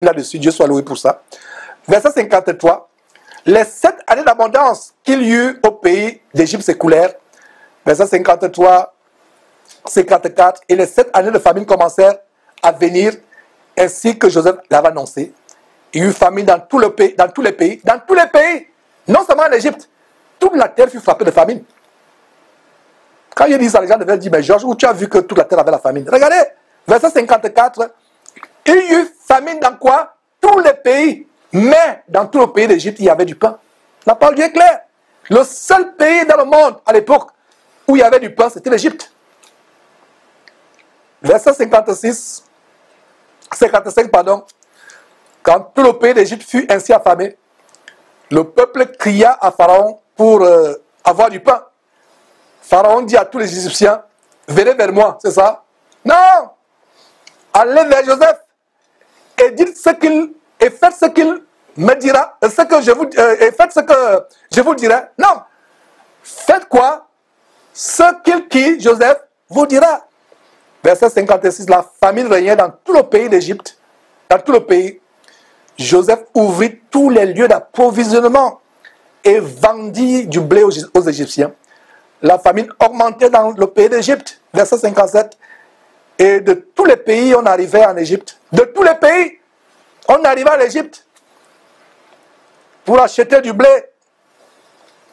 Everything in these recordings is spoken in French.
là-dessus, Dieu soit loué pour ça. Verset 53. Les 7 années d'abondance qu'il y eut au pays d'Égypte s'écoulèrent. Verset 53, 54. Et les 7 années de famine commencèrent à venir, ainsi que Joseph l'avait annoncé. Il y eut famine dans tout le pays, dans tous les pays, non seulement en Égypte, toute la terre fut frappée de famine. Quand il dit ça, les gens devaient dire, mais Georges, où tu as vu que toute la terre avait la famine? Regardez, verset 54, il y eut famine dans quoi? Tous les pays, mais dans tout le pays d'Égypte, il y avait du pain. La parole de Dieu est claire. Le seul pays dans le monde, à l'époque, où il y avait du pain, c'était l'Égypte. Verset 55, pardon. Quand tout le pays d'Égypte fut ainsi affamé, le peuple cria à Pharaon pour avoir du pain. Pharaon dit à tous les Égyptiens, venez vers moi, c'est ça? Non! Allez vers Joseph et dites et faites ce qu'il me dira, et faites ce que je vous dirai. Non! Faites quoi? Ce qui, Joseph, vous dira. Verset 56, la famine régnait dans tout le pays d'Égypte, dans tout le pays. Joseph ouvrit tous les lieux d'approvisionnement et vendit du blé aux Égyptiens. La famine augmentait dans le pays d'Égypte. Verset 57. Et de tous les pays, on arrivait en Égypte. De tous les pays, on arrivait en Égypte pour acheter du blé.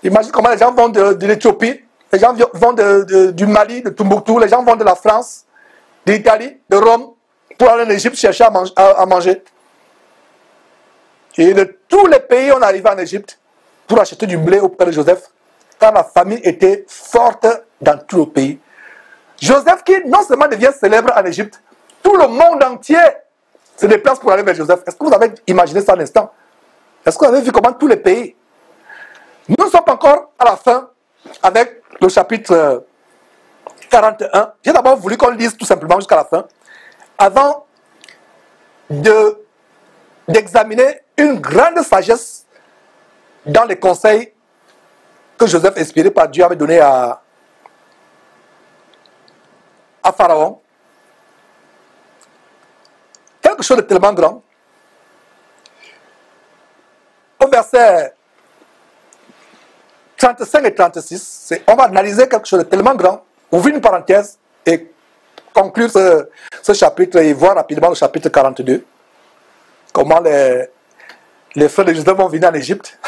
Imagine comment les gens vont de l'Éthiopie, les gens vont du Mali, de Tombouctou, les gens vont de la France, de l'Italie, de Rome, pour aller en Égypte chercher à manger. Et de tous les pays, on arrivait en Égypte pour acheter du blé auprès de Joseph, car la famine était forte dans tout le pays. Joseph, qui non seulement devient célèbre en Égypte, tout le monde entier se déplace pour aller vers Joseph. Est-ce que vous avez imaginé ça un instant? Est-ce que vous avez vu comment tous les pays? Nous ne sommes pas encore à la fin avec le chapitre 41. J'ai d'abord voulu qu'on lise tout simplement jusqu'à la fin, avant d'examiner une grande sagesse dans les conseils que Joseph, inspiré par Dieu, avait donné à Pharaon. Quelque chose de tellement grand. Au verset 35 et 36, on va analyser quelque chose de tellement grand, ouvrir une parenthèse et conclure ce chapitre et voir rapidement le chapitre 42. Comment les frères de Joseph vont venir en Égypte.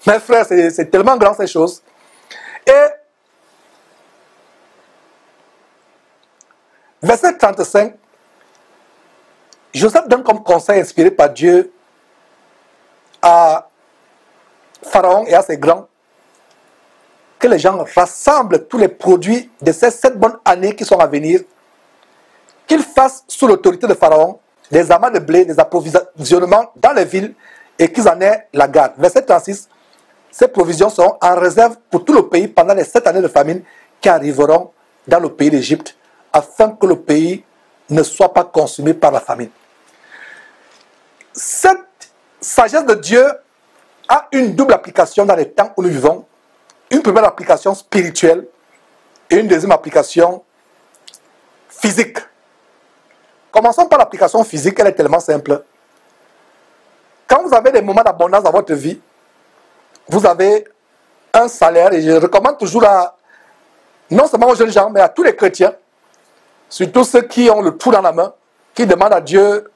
Mes frères, c'est tellement grand ces choses. Et verset 35, Joseph donne comme conseil inspiré par Dieu à Pharaon et à ses grands que les gens rassemblent tous les produits de ces 7 bonnes années qui sont à venir, qu'ils fassent sous l'autorité de Pharaon des amas de blé, des approvisionnements dans les villes et qu'ils en aient la garde. Verset 36, ces provisions seront en réserve pour tout le pays pendant les 7 années de famine qui arriveront dans le pays d'Égypte, afin que le pays ne soit pas consumé par la famine. Cette sagesse de Dieu a une double application dans les temps où nous vivons. Une première application spirituelle et une deuxième application physique. Commençons par l'application physique, elle est tellement simple. Quand vous avez des moments d'abondance dans votre vie, vous avez un salaire, et je recommande toujours non seulement aux jeunes gens, mais à tous les chrétiens, surtout ceux qui ont le trou dans la main, qui demandent à Dieu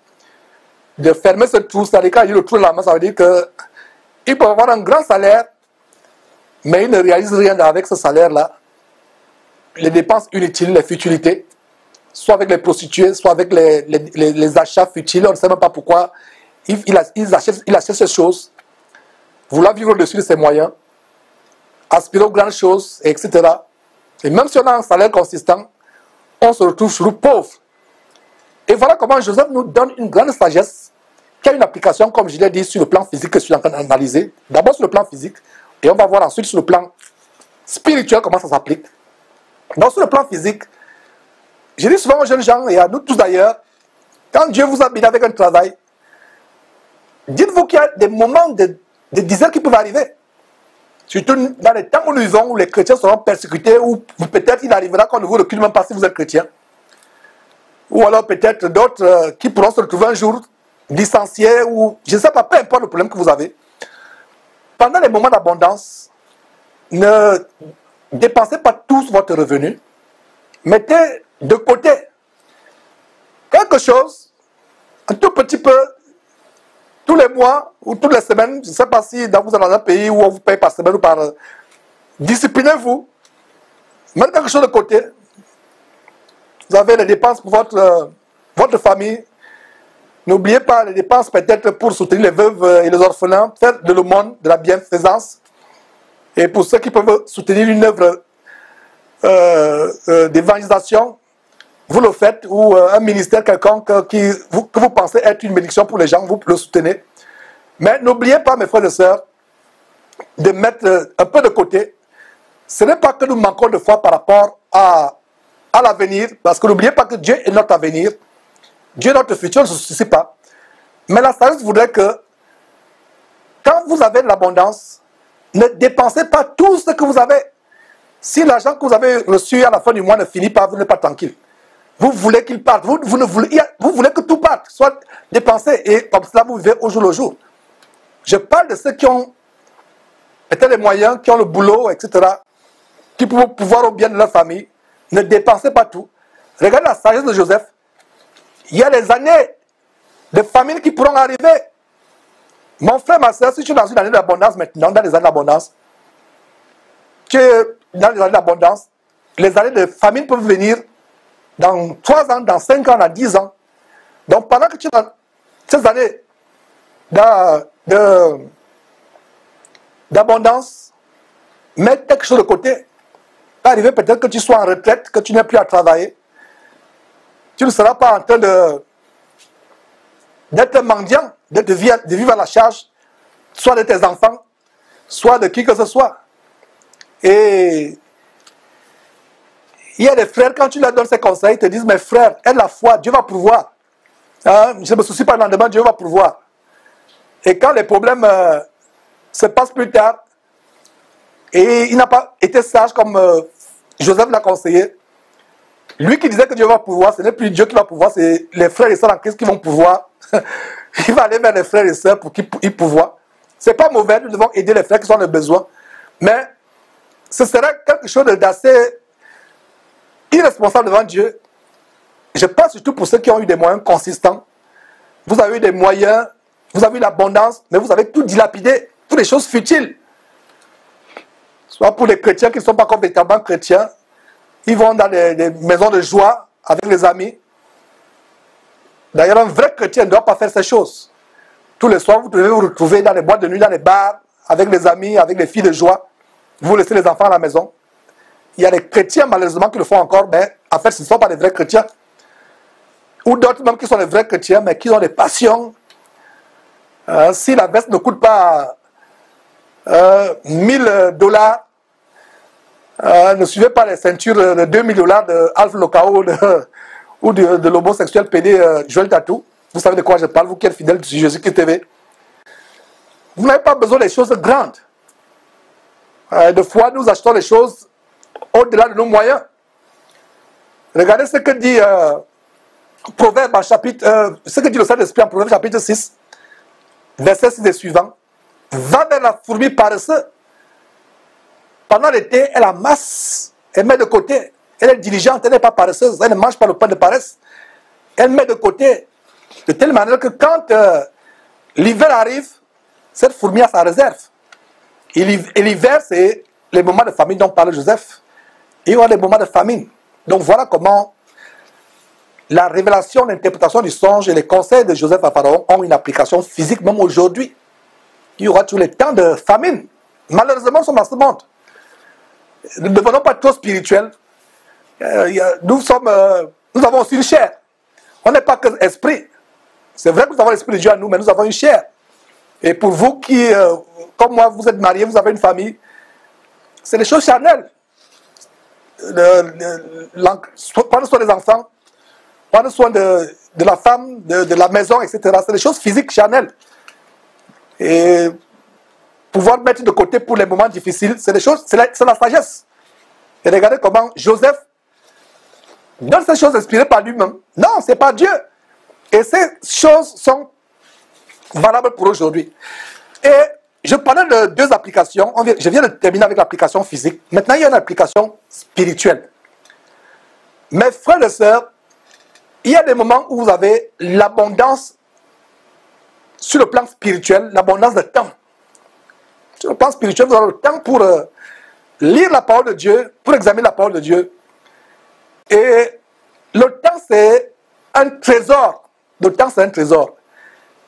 de fermer ce trou. C'est-à-dire quand il y a le trou dans la main, ça veut dire qu'ils peuvent avoir un grand salaire, mais ils ne réalisent rien avec ce salaire-là. Les dépenses inutiles, les futilités, soit avec les prostituées, soit avec les achats futiles, on ne sait même pas pourquoi. Il achète ces choses, vouloir vivre au-dessus de ses moyens, aspirer aux grandes choses, etc. Et même si on a un salaire consistant, on se retrouve sur pauvre. Et voilà comment Joseph nous donne une grande sagesse qui a une application, comme je l'ai dit, sur le plan physique que je suis en train d'analyser. D'abord sur le plan physique, et on va voir ensuite sur le plan spirituel comment ça s'applique. Donc sur le plan physique, je dis souvent aux jeunes gens, et à nous tous d'ailleurs, quand Dieu vous a béni avec un travail, dites-vous qu'il y a des moments de disette qui peuvent arriver. Surtout dans les temps où nous vivons, où les chrétiens seront persécutés, ou peut-être il arrivera qu'on ne vous recule même pas si vous êtes chrétien. Ou alors peut-être d'autres qui pourront se retrouver un jour licenciés ou je ne sais pas, peu importe le problème que vous avez, pendant les moments d'abondance, ne dépensez pas tous votre revenu. Mettez de côté quelque chose, un tout petit peu, tous les mois ou toutes les semaines. Je ne sais pas si vous êtes dans un pays où on vous paye par semaine ou par... disciplinez-vous. Mettez quelque chose de côté. Vous avez les dépenses pour votre famille. N'oubliez pas les dépenses peut-être pour soutenir les veuves et les orphelins, faire de l'aumône, de la bienfaisance. Et pour ceux qui peuvent soutenir une œuvre d'évangélisation, vous le faites, ou un ministère quelconque que vous pensez être une bénédiction pour les gens, vous le soutenez. Mais n'oubliez pas, mes frères et sœurs, de mettre un peu de côté. Ce n'est pas que nous manquons de foi par rapport à l'avenir, parce que n'oubliez pas que Dieu est notre avenir, Dieu est notre futur, ne se soucie pas. Mais la sagesse voudrait que, quand vous avez de l'abondance, ne dépensez pas tout ce que vous avez. Si l'argent que vous avez reçu à la fin du mois ne finit pas, vous n'êtes pas tranquille. Vous voulez qu'il parte, vous voulez que tout parte, soit dépensé, et comme cela vous vivez au jour le jour. Je parle de ceux qui ont peut-être les moyens, qui ont le boulot, etc., qui peuvent pouvoir au bien de leur famille. Ne dépensez pas tout. Regardez la sagesse de Joseph. Il y a des années de famine qui pourront arriver. Mon frère, ma soeur, si tu es dans une année d'abondance maintenant, dans les années d'abondance, tu es dans les années d'abondance, les années de famine peuvent venir dans 3 ans, dans 5 ans, dans 10 ans. Donc pendant que tu es dans ces années d'abondance, mets quelque chose de côté. Va arriver peut-être que tu sois en retraite, que tu n'aies plus à travailler. Tu ne seras pas en train d'être mendiant, de vivre à la charge, soit de tes enfants, soit de qui que ce soit. Et il y a des frères, quand tu leur donnes ces conseils, ils te disent, mes frères, aie la foi, Dieu va pourvoir. Hein? Je ne me soucie pas du lendemain, Dieu va pourvoir. Et quand les problèmes se passent plus tard, et il n'a pas été sage comme Joseph l'a conseillé, lui qui disait que Dieu va pouvoir, ce n'est plus Dieu qui va pouvoir, c'est les frères et sœurs en Christ qui vont pouvoir. Il va aller vers les frères et sœurs pour qu'ils pouvoient. Ce n'est pas mauvais, nous devons aider les frères qui sont dans le besoin. Mais ce serait quelque chose d'assez irresponsable devant Dieu. Je parle surtout pour ceux qui ont eu des moyens consistants. Vous avez eu des moyens, vous avez eu l'abondance, mais vous avez tout dilapidé, toutes les choses futiles. Soit pour les chrétiens qui ne sont pas complètement chrétiens, ils vont dans des maisons de joie avec les amis. D'ailleurs, un vrai chrétien ne doit pas faire ces choses. Tous les soirs, vous devez vous retrouver dans les boîtes de nuit, dans les bars, avec les amis, avec les filles de joie. Vous laissez les enfants à la maison. Il y a des chrétiens, malheureusement, qui le font encore, mais en fait, ce ne sont pas des vrais chrétiens. Ou d'autres même qui sont des vrais chrétiens, mais qui ont des passions. Si la veste ne coûte pas $1000, ne suivez pas les ceintures de $2000 de Alpha Locao ou de l'homosexuel PD Joël Tatou. Vous savez de quoi je parle, vous qui êtes fidèles sur Jésus-Christ TV. Vous n'avez pas besoin des choses grandes. Des fois, nous achetons les choses au-delà de nos moyens. Regardez ce que dit Proverbe en chapitre, ce que dit le Saint-Esprit en Proverbe chapitre 6, verset 6 et suivant. Va vers la fourmi paresseuse. Pendant l'été, elle amasse, elle met de côté. Elle est diligente, elle n'est pas paresseuse, elle ne mange pas le pain de paresse. Elle met de côté, de telle manière que quand l'hiver arrive, cette fourmi a sa réserve. Et l'hiver, c'est les moments de famine dont parle Joseph. Et il y aura des moments de famine. Donc voilà comment la révélation, l'interprétation du songe et les conseils de Joseph à Pharaon ont une application physique même aujourd'hui. Il y aura tous les temps de famine. Malheureusement, nous sommes dans ce monde. Nous ne devenons pas trop spirituels. Nous avons aussi une chair. On n'est pas que esprit. C'est vrai que nous avons l'esprit de Dieu à nous, mais nous avons une chair. Et pour vous qui, comme moi, vous êtes mariés, vous avez une famille, c'est des choses charnelles. Prendre soin des enfants, prendre soin de la femme, de la maison, etc. C'est des choses physiques charnelles. Et pouvoir mettre de côté pour les moments difficiles, c'est des choses, c'est la sagesse. Et regardez comment Joseph donne ces choses inspirées par lui-même. Non, c'est pas Dieu. Et ces choses sont valable pour aujourd'hui. Et je parlais de deux applications. Je viens de terminer avec l'application physique. Maintenant, il y a une application spirituelle. Mes frères et sœurs, il y a des moments où vous avez l'abondance sur le plan spirituel, l'abondance de temps. Sur le plan spirituel, vous avez le temps pour lire la parole de Dieu, pour examiner la parole de Dieu. Et le temps, c'est un trésor. Le temps, c'est un trésor.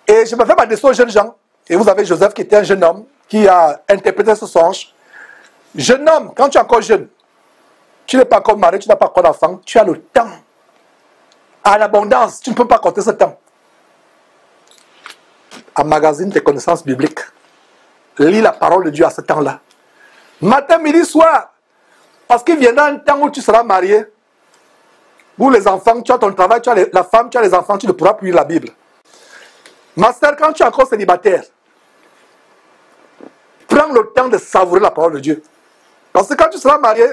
Et je me fais m'adresser aux jeunes gens. Et vous avez Joseph qui était un jeune homme qui a interprété ce songe. Jeune homme, quand tu es encore jeune, tu n'es pas encore marié, tu n'as pas encore d'enfant, tu as le temps. À l'abondance, tu ne peux pas compter ce temps. Emmagasine tes connaissances bibliques. Lis la parole de Dieu à ce temps-là. Matin, midi, soir. Parce qu'il viendra un temps où tu seras marié. Où les enfants, tu as ton travail, tu as la femme, tu as les enfants, tu ne pourras plus lire la Bible. Ma soeur, quand tu es encore célibataire, prends le temps de savourer la parole de Dieu. Parce que quand tu seras marié,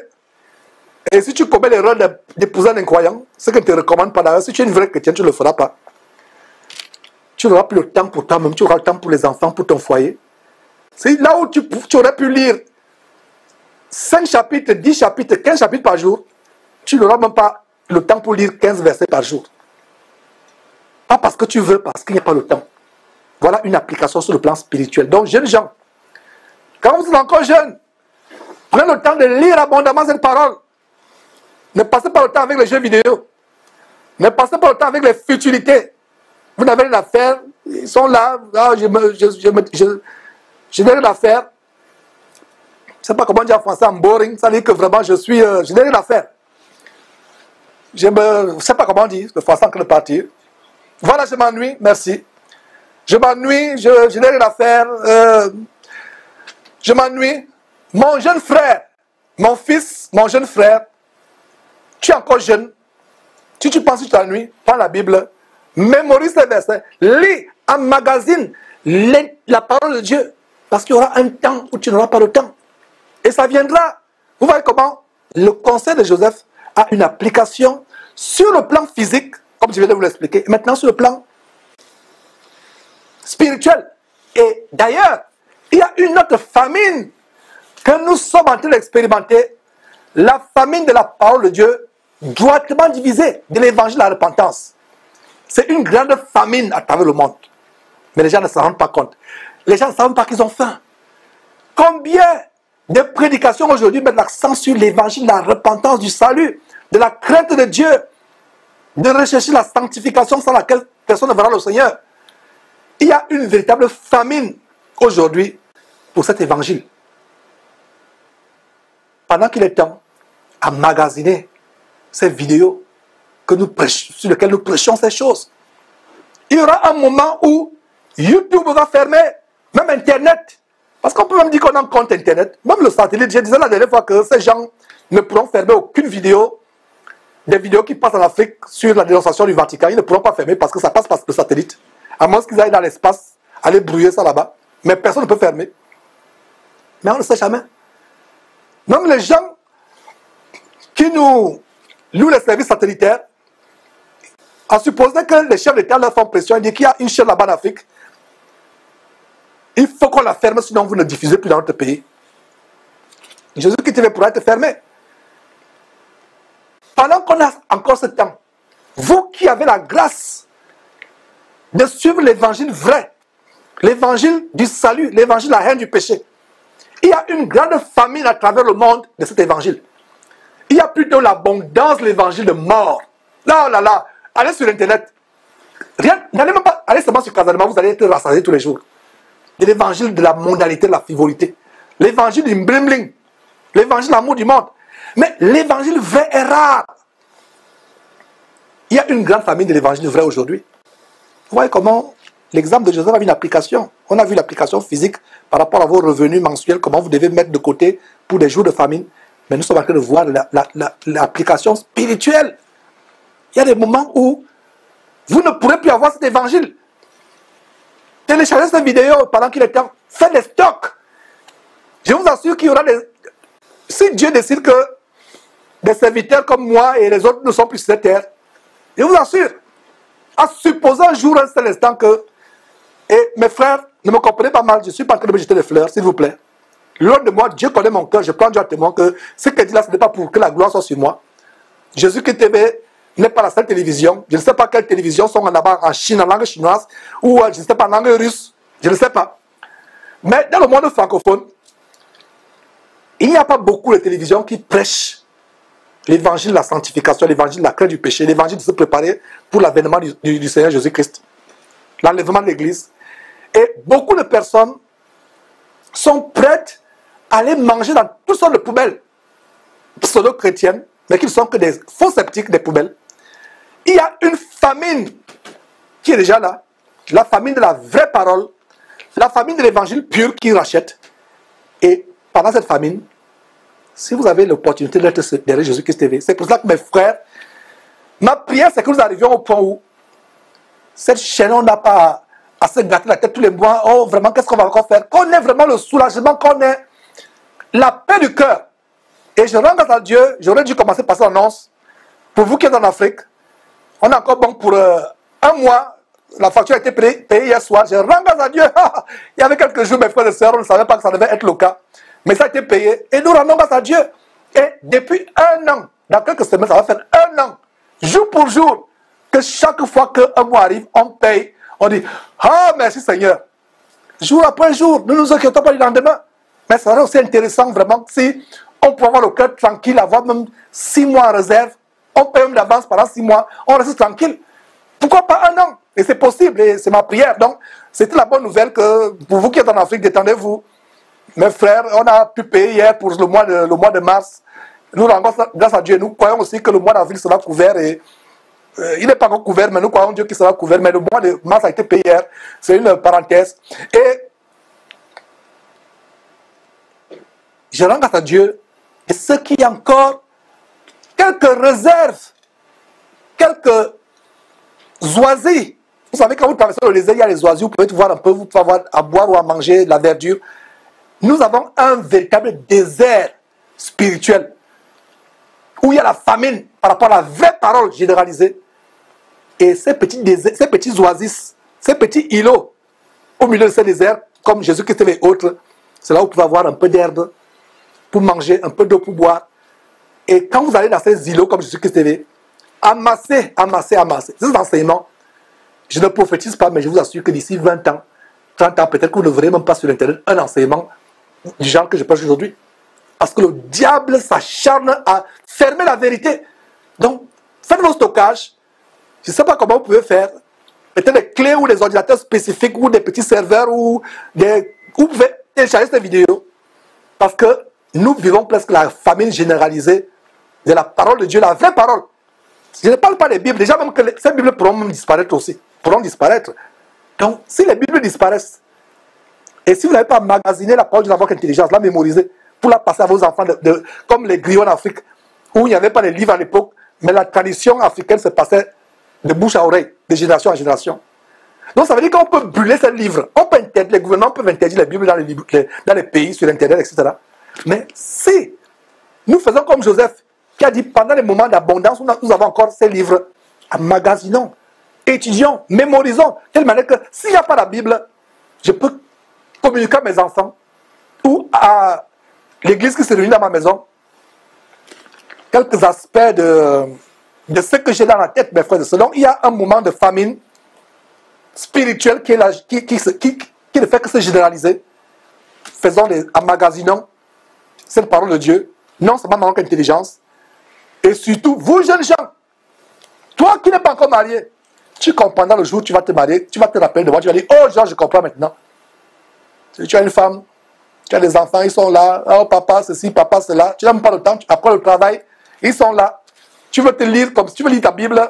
et si tu commets l'erreur d'épouser un incroyant, ce que je ne te recommande pas d'ailleurs, si tu es une vraie chrétienne, tu ne le feras pas. Tu n'auras plus le temps pour toi-même, tu auras le temps pour les enfants, pour ton foyer. C'est là où tu aurais pu lire 5 chapitres, 10 chapitres, 15 chapitres par jour, tu n'auras même pas le temps pour lire 15 versets par jour. Pas parce que tu veux, parce qu'il n'y a pas le temps. Voilà une application sur le plan spirituel. Donc, jeunes gens, quand vous êtes encore jeunes, prenez le temps de lire abondamment cette parole. Ne passez pas le temps avec les jeux vidéo. Ne passez pas le temps avec les futilités. Vous n'avez rien à faire. Ils sont là. Je n'ai rien à faire. Je ne sais pas comment dire en français, en boring. Ça veut dire que vraiment, je n'ai rien à faire. Je ne sais pas comment dire. Le français en train de partir. Voilà, je m'ennuie. Merci. Je m'ennuie. Je n'ai rien à faire. Je m'ennuie. Mon jeune frère, mon fils, mon jeune frère, tu es encore jeune. Si tu penses que tu t'ennuies, prends la Bible, mémorise les versets, lis, emmagasine la parole de Dieu. Parce qu'il y aura un temps où tu n'auras pas le temps. Et ça viendra. Vous voyez comment le conseil de Joseph a une application sur le plan physique, comme je viens de vous l'expliquer, et maintenant sur le plan spirituel. Et d'ailleurs, il y a une autre famine que nous sommes en train d'expérimenter, la famine de la parole de Dieu, droitement divisée de l'évangile de la repentance. C'est une grande famine à travers le monde. Mais les gens ne s'en rendent pas compte. Les gens ne savent pas qu'ils ont faim. Combien de prédications aujourd'hui mettent l'accent sur l'évangile de la repentance, du salut, de la crainte de Dieu, de rechercher la sanctification sans laquelle personne ne verra le Seigneur. Il y a une véritable famine aujourd'hui pour cet évangile. Pendant qu'il est temps à magasiner ces vidéos sur lesquelles nous prêchons ces choses, il y aura un moment où YouTube va fermer, même Internet. Parce qu'on peut même dire qu'on a un compte Internet. Même le satellite, je disais la dernière fois que ces gens ne pourront fermer aucune vidéo. Des vidéos qui passent en Afrique sur la dénonciation du Vatican, ils ne pourront pas fermer parce que ça passe par le satellite. À moins qu'ils aillent dans l'espace, aller brouiller ça là-bas. Mais personne ne peut fermer. Mais on ne sait jamais. Même les gens qui nous louent les services satellitaires, à supposer que les chefs d'État leur font pression, ils disent qu'il y a une chaîne là-bas en Afrique, il faut qu'on la ferme, sinon vous ne diffusez plus dans notre pays. Jésus-Christ TV pourra être fermé. Pendant qu'on a encore ce temps, vous qui avez la grâce de suivre l'évangile vrai, l'évangile du salut, l'évangile de la haine du péché, il y a une grande famine à travers le monde de cet évangile. Il y a plutôt l'abondance de l'évangile de mort. Là, là, là, allez sur Internet. N'allez même pas, allez seulement sur Casanova, vous allez être rassasiés tous les jours. De l'évangile de la mondialité, de la frivolité. L'évangile du bling-bling. L'évangile de l'amour du monde. Mais l'évangile vrai est rare. Il y a une grande famille de l'évangile vrai aujourd'hui. Vous voyez comment l'exemple de Joseph a une application. On a vu l'application physique par rapport à vos revenus mensuels, comment vous devez mettre de côté pour des jours de famine. Mais nous sommes en train de voir l'application spirituelle. Il y a des moments où vous ne pourrez plus avoir cet évangile. Téléchargez cette vidéo pendant qu'il est temps. Faites des stocks. Je vous assure qu'il y aura des... Si Dieu décide que des serviteurs comme moi et les autres ne sont plus sur cette terre, je vous assure, à supposer un jour, un seul instant que Et mes frères, ne me comprenez pas mal, je ne suis pas en train de me jeter des fleurs, s'il vous plaît. Loin de moi, Dieu connaît mon cœur, je prends Dieu à témoin que ce qu'il dit là, ce n'est pas pour que la gloire soit sur moi. Jésus-Christ TV n'est pas la seule télévision. Je ne sais pas quelles télévisions sont là-bas en Chine, en langue chinoise, ou je ne sais pas, en langue russe. Je ne sais pas. Mais dans le monde francophone, il n'y a pas beaucoup de télévisions qui prêchent l'évangile de la sanctification, l'évangile de la crainte du péché, l'évangile de se préparer pour l'avènement du Seigneur Jésus-Christ, l'enlèvement de l'Église. Et beaucoup de personnes sont prêtes à aller manger dans toutes sortes de poubelles pseudo-chrétiennes, mais qui ne sont que des faux sceptiques des poubelles. Il y a une famine qui est déjà là, la famine de la vraie parole, la famine de l'évangile pur qui rachète. Et pendant cette famine, si vous avez l'opportunité d'être derrière Jésus-Christ TV, c'est pour ça que mes frères, ma prière c'est que nous arrivions au point où cette chaîne, on n'a pas à se gâter la tête tous les mois. Oh, vraiment, qu'est-ce qu'on va encore faire? Qu'on ait vraiment le soulagement, qu'on ait la paix du cœur. Et je rends grâce à Dieu, j'aurais dû commencer par cette annonce. Pour vous qui êtes en Afrique, on est encore bon pour un mois. La facture a été payée hier soir. Je rends grâce à Dieu. Il y avait quelques jours, mes frères et sœurs, on ne savait pas que ça devait être le cas. Mais ça a été payé. Et nous rendons grâce à Dieu. Et depuis un an, dans quelques semaines, ça va faire un an, jour pour jour, que chaque fois qu'un mois arrive, on paye. On dit, ah, merci Seigneur. Jour après jour, nous ne nous inquiétons pas du lendemain. Mais ça serait aussi intéressant vraiment si on peut avoir le cœur tranquille, avoir même 6 mois en réserve. On paye même d'avance pendant 6 mois. On reste tranquille. Pourquoi pas un an? Et c'est possible, et c'est ma prière. Donc, c'était la bonne nouvelle que pour vous qui êtes en Afrique, détendez-vous. Mes frères, on a pu payer hier pour le mois de mars. Nous rendons grâce à Dieu. Nous croyons aussi que le mois d'avril sera couvert. Et il n'est pas encore couvert, mais nous croyons Dieu qu'il sera couvert. Mais le mois de mars a été payé hier. C'est une parenthèse. Et je rends grâce à Dieu. Et ce qui est encore quelques réserves, quelques oisies. Vous savez, quand vous traversez le désert, il y a les oisies. Vous pouvez voir un peu, vous pouvez avoir à boire ou à manger de la verdure. Nous avons un véritable désert spirituel où il y a la famine par rapport à la vraie parole généralisée. Et ces petits oasis, ces petits îlots au milieu de ce désert, comme Jésus-Christ et autres, c'est là où vous pouvez avoir un peu d'herbe pour manger, un peu d'eau pour boire. Et quand vous allez dans ces îlots comme Jésus-Christ TV, amassez. Ces enseignements, je ne prophétise pas, mais je vous assure que d'ici 20 ans, 30 ans, peut-être que vous ne verrez même pas sur Internet un enseignement du genre que je prêche aujourd'hui. Parce que le diable s'acharne à fermer la vérité. Donc, faites vos stockages. Je ne sais pas comment vous pouvez faire. Peut-être des clés ou des ordinateurs spécifiques ou des petits serveurs ou vous pouvez télécharger cette vidéo. Parce que nous vivons presque la famine généralisée de la parole de Dieu, la vraie parole. Je ne parle pas des Bibles. Déjà même que ces Bibles pourront même disparaître aussi. Pourront disparaître. Donc, si les Bibles disparaissent, et si vous n'avez pas magasiné la parole de avec intelligence, la mémoriser, pour la passer à vos enfants, comme les griots en Afrique, où il n'y avait pas de livres à l'époque, mais la tradition africaine se passait de bouche à oreille, de génération en génération. Donc ça veut dire qu'on peut brûler ces livres. Les gouvernements peuvent interdire les Bibles dans les pays, sur Internet, etc. Mais si nous faisons comme Joseph, qui a dit pendant les moments d'abondance, nous avons encore ces livres, emmagasinons, étudions, mémorisons, de telle manière que s'il n'y a pas la Bible, je peux communiquer à mes enfants ou à l'église qui se réunit dans ma maison quelques aspects de ce que j'ai dans la tête, mes frères et sœurs. Donc il y a un moment de famine spirituelle qui ne fait que se généraliser. Emmagasinons cette parole de Dieu, non seulement dans notre intelligence, et surtout, vous jeunes gens, toi qui n'es pas encore marié, tu comprendras le jour où tu vas te marier, tu vas te rappeler de moi, tu vas dire, oh Jean, je comprends maintenant. Tu as une femme, tu as des enfants, ils sont là, oh papa ceci, papa cela, tu n'as même pas le temps, après le travail, ils sont là. Tu veux te lire comme si tu veux lire ta Bible,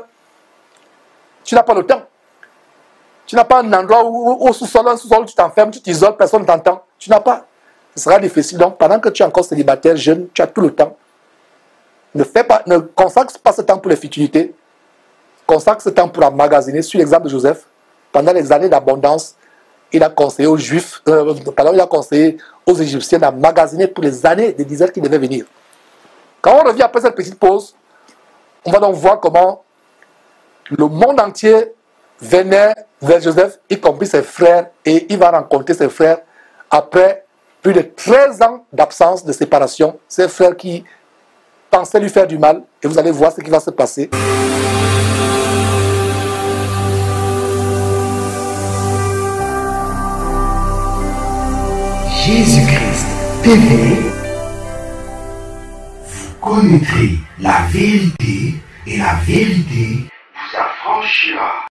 tu n'as pas le temps. Tu n'as pas un endroit où au sous-sol, tu t'enfermes, tu t'isoles, personne ne t'entend. Tu n'as pas. Ce sera difficile. Donc, pendant que tu es encore célibataire, jeune, tu as tout le temps. Ne consacre pas ce temps pour les futilités. Consacre ce temps pour emmagasiner. Sur l'exemple de Joseph, pendant les années d'abondance, il a conseillé aux Juifs, il a conseillé aux Égyptiens d'emmagasiner pour les années des dizaines qui devaient venir. Quand on revient après cette petite pause, on va donc voir comment le monde entier venait vers Joseph, y compris ses frères, et il va rencontrer ses frères après plus de 13 ans d'absence, de séparation. Ses frères qui pensaient lui faire du mal, et vous allez voir ce qui va se passer. Jésus-Christ TV, vous connaîtrez la vérité et la vérité vous affranchira.